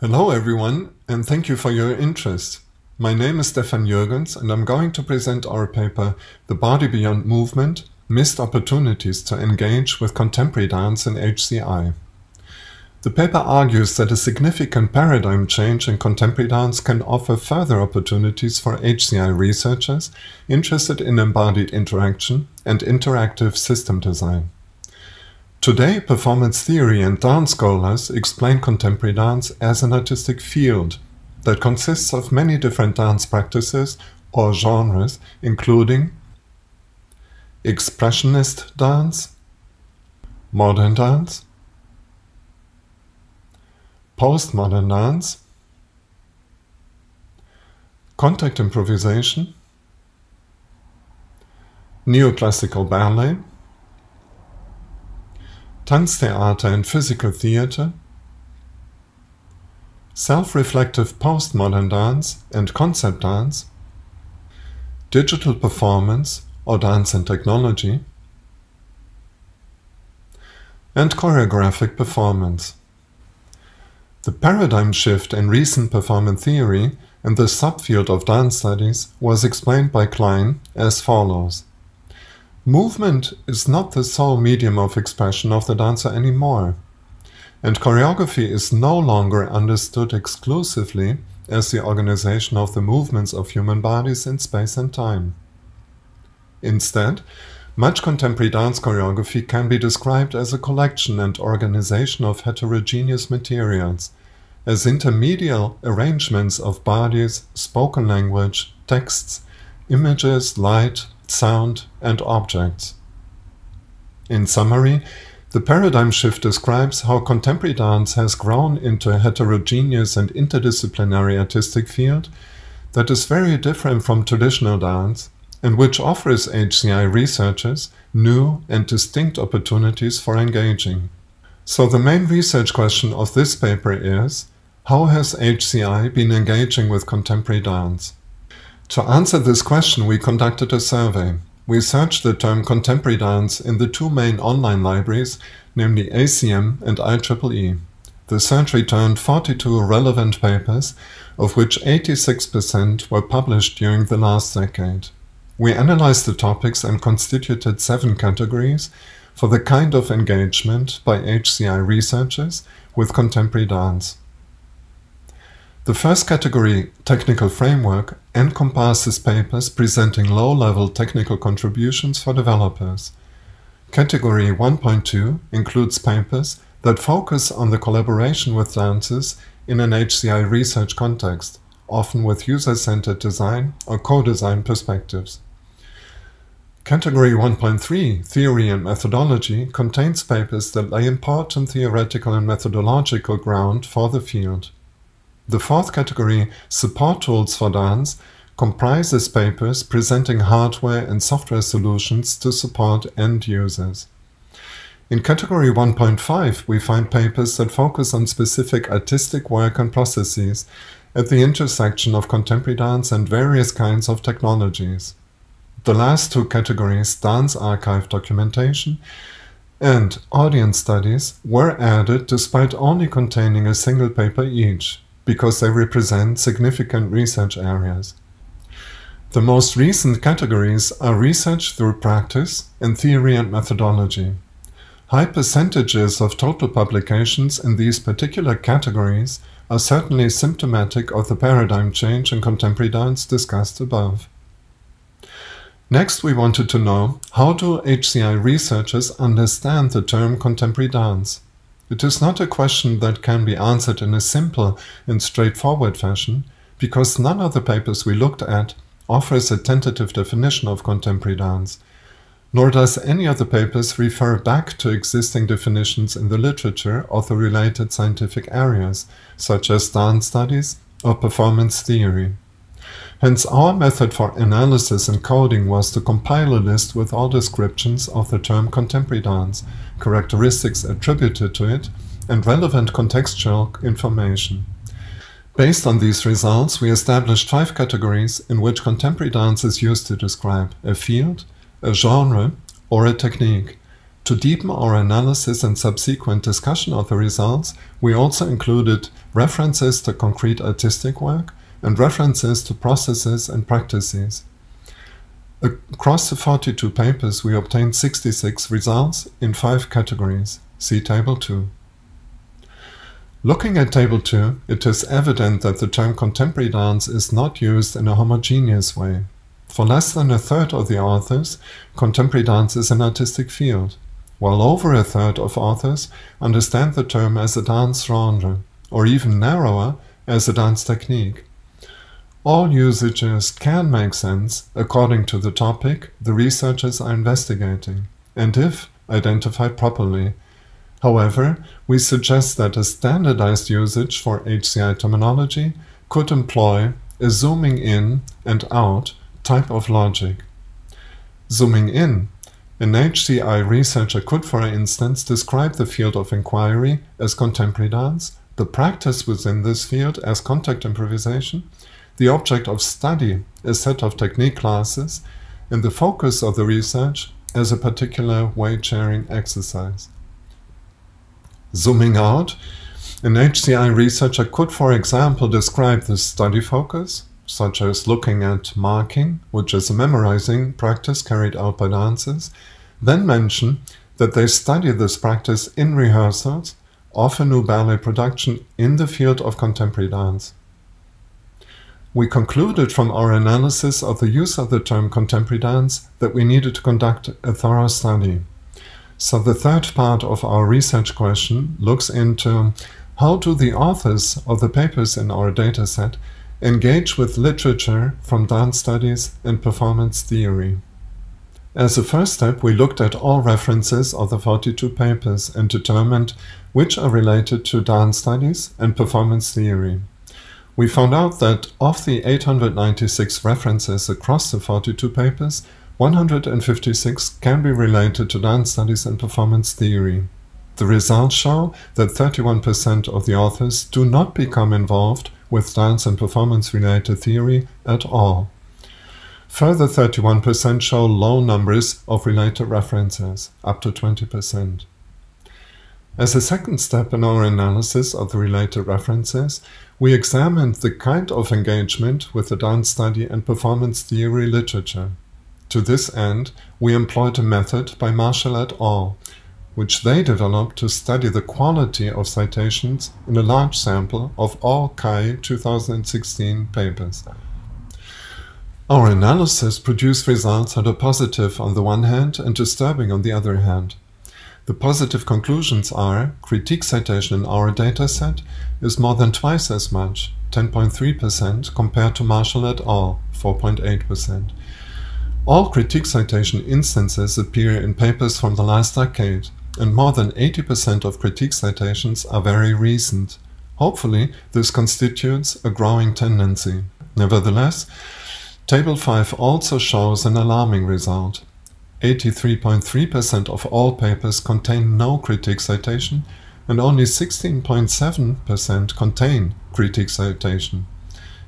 Hello everyone, and thank you for your interest. My name is Stefan Jürgens, and I'm going to present our paper, The Body Beyond Movement, Missed Opportunities to Engage with Contemporary Dance in HCI. The paper argues that a significant paradigm change in contemporary dance can offer further opportunities for HCI researchers interested in embodied interaction and interactive system design. Today, performance theory and dance scholars explain contemporary dance as an artistic field that consists of many different dance practices or genres, including expressionist dance, modern dance, postmodern dance, contact improvisation, neoclassical ballet, Tanztheater and physical theater, self-reflective postmodern dance and concept dance, digital performance or dance and technology, and choreographic performance. The paradigm shift in recent performance theory and the subfield of dance studies was explained by Klein as follows. Movement is not the sole medium of expression of the dancer anymore, and choreography is no longer understood exclusively as the organization of the movements of human bodies in space and time. Instead, much contemporary dance choreography can be described as a collection and organization of heterogeneous materials, as intermediate arrangements of bodies, spoken language, texts, images, light, sound, and objects. In summary, the paradigm shift describes how contemporary dance has grown into a heterogeneous and interdisciplinary artistic field that is very different from traditional dance and which offers HCI researchers new and distinct opportunities for engaging. So the main research question of this paper is, how has HCI been engaging with contemporary dance? To answer this question, we conducted a survey. We searched the term contemporary dance in the two main online libraries, namely ACM and IEEE. The search returned 42 relevant papers, of which 86% were published during the last decade. We analyzed the topics and constituted 7 categories for the kind of engagement by HCI researchers with contemporary dance. The first category, technical framework, encompasses papers presenting low-level technical contributions for developers. Category 1.2 includes papers that focus on the collaboration with dancers in an HCI research context, often with user-centered design or co-design perspectives. Category 1.3, Theory and Methodology, contains papers that lay important theoretical and methodological ground for the field. The fourth category, Support Tools for Dance, comprises papers presenting hardware and software solutions to support end users. In category 1.5, we find papers that focus on specific artistic work and processes at the intersection of contemporary dance and various kinds of technologies. The last two categories, Dance Archive Documentation and Audience Studies, were added despite only containing a single paper each, because they represent significant research areas. The most recent categories are Research through Practice and Theory and Methodology. High percentages of total publications in these particular categories are certainly symptomatic of the paradigm change in contemporary dance discussed above. Next, we wanted to know, how do HCI researchers understand the term contemporary dance? It is not a question that can be answered in a simple and straightforward fashion, because none of the papers we looked at offers a tentative definition of contemporary dance, nor does any of the papers refer back to existing definitions in the literature or the related scientific areas, such as dance studies or performance theory. Hence, our method for analysis and coding was to compile a list with all descriptions of the term contemporary dance, characteristics attributed to it, and relevant contextual information. Based on these results, we established 5 categories in which contemporary dance is used to describe a field, a genre, or a technique, To deepen our analysis and subsequent discussion of the results, we also included references to concrete artistic work and references to processes and practices. Across the 42 papers, we obtained 66 results in 5 categories. See Table 2. Looking at Table 2, it is evident that the term contemporary dance is not used in a homogeneous way. For less than a third of the authors, contemporary dance is an artistic field, while over a third of authors understand the term as a dance genre, or even narrower, as a dance technique. All usages can make sense according to the topic the researchers are investigating, and if identified properly. However, we suggest that a standardized usage for HCI terminology could employ a zooming in and out type of logic. Zooming in, an HCI researcher could, for instance, describe the field of inquiry as contemporary dance, the practice within this field as contact improvisation, the object of study a set of technique classes, and the focus of the research as a particular weight-sharing exercise. Zooming out, an HCI researcher could, for example, describe the study focus, such as looking at marking, which is a memorizing practice carried out by dancers, then mention that they study this practice in rehearsals of a new ballet production in the field of contemporary dance. We concluded from our analysis of the use of the term contemporary dance that we needed to conduct a thorough study. So the third part of our research question looks into how do the authors of the papers in our dataset engage with literature from dance studies and performance theory. As a first step, we looked at all references of the 42 papers and determined which are related to dance studies and performance theory. We found out that of the 896 references across the 42 papers, 156 can be related to dance studies and performance theory. The results show that 31% of the authors do not become involved with dance and performance-related theory at all. Further 31% show low numbers of related references, up to 20%. As a second step in our analysis of the related references, we examined the kind of engagement with the dance study and performance theory literature. To this end, we employed a method by Marshall et al., which they developed to study the quality of citations in a large sample of all CHI 2016 papers. Our analysis produced results that are positive on the one hand and disturbing on the other hand. The positive conclusions are critique citation in our dataset is more than twice as much, 10.3%, compared to Marshall et al., 4.8%. All critique citation instances appear in papers from the last decade, and more than 80% of critique citations are very recent. Hopefully, this constitutes a growing tendency. Nevertheless, Table 5 also shows an alarming result. 83.3% of all papers contain no critique citation, and only 16.7% contain critique citation.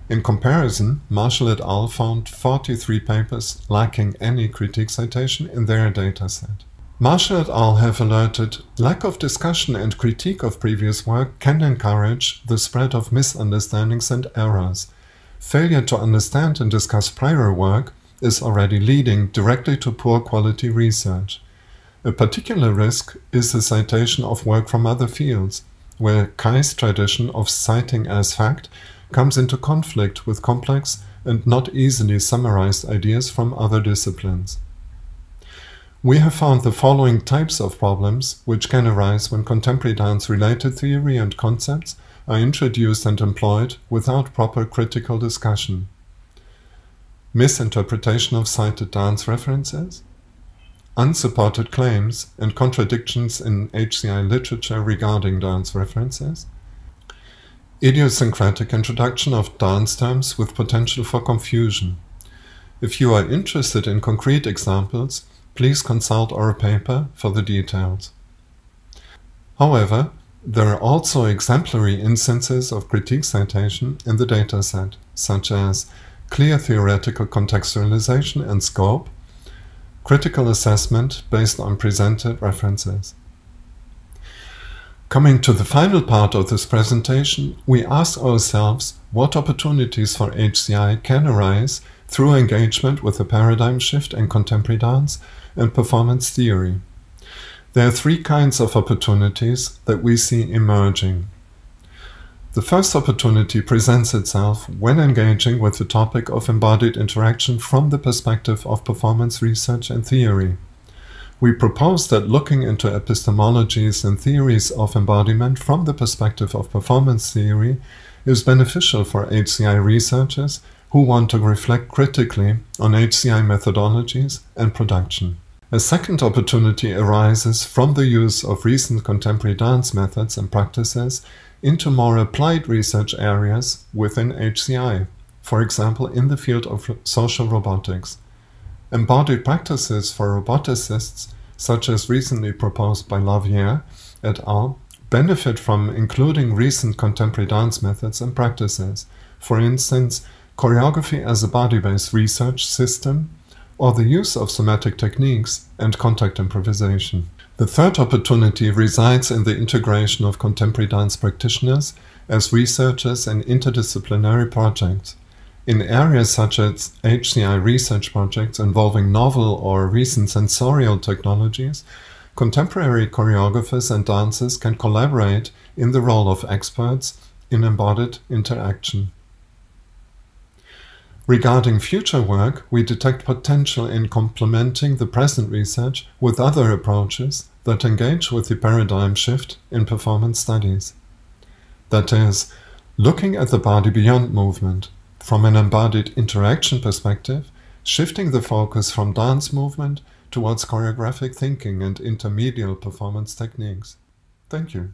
In comparison, Marshall et al. Found 43 papers lacking any critique citation in their dataset. Marshall et al. Have alerted lack of discussion and critique of previous work can encourage the spread of misunderstandings and errors. Failure to understand and discuss prior work is already leading directly to poor quality research. A particular risk is the citation of work from other fields, where CHI's tradition of citing as fact comes into conflict with complex and not easily summarized ideas from other disciplines. We have found the following types of problems which can arise when contemporary dance-related theory and concepts are introduced and employed without proper critical discussion. Misinterpretation of cited dance references, unsupported claims and contradictions in HCI literature regarding dance references, idiosyncratic introduction of dance terms with potential for confusion. If you are interested in concrete examples, please consult our paper for the details. However, there are also exemplary instances of critique citation in the dataset, such as clear theoretical contextualization and scope, critical assessment based on presented references. Coming to the final part of this presentation, we ask ourselves what opportunities for HCI can arise through engagement with the paradigm shift in contemporary dance and performance theory. There are three kinds of opportunities that we see emerging. The first opportunity presents itself when engaging with the topic of embodied interaction from the perspective of performance research and theory. We propose that looking into epistemologies and theories of embodiment from the perspective of performance theory is beneficial for HCI researchers who want to reflect critically on HCI methodologies and production. A second opportunity arises from the use of recent contemporary dance methods and practices into more applied research areas within HCI, for example in the field of social robotics. Embodied practices for roboticists, such as recently proposed by Lavier et al., benefit from including recent contemporary dance methods and practices, for instance, choreography as a body-based research system, or the use of somatic techniques and contact improvisation. The third opportunity resides in the integration of contemporary dance practitioners as researchers in interdisciplinary projects. In areas such as HCI research projects involving novel or recent sensorial technologies, contemporary choreographers and dancers can collaborate in the role of experts in embodied interaction. Regarding future work, we detect potential in complementing the present research with other approaches that engage with the paradigm shift in performance studies. That is, looking at the body beyond movement, from an embodied interaction perspective, shifting the focus from dance movement towards choreographic thinking and intermediate performance techniques. Thank you.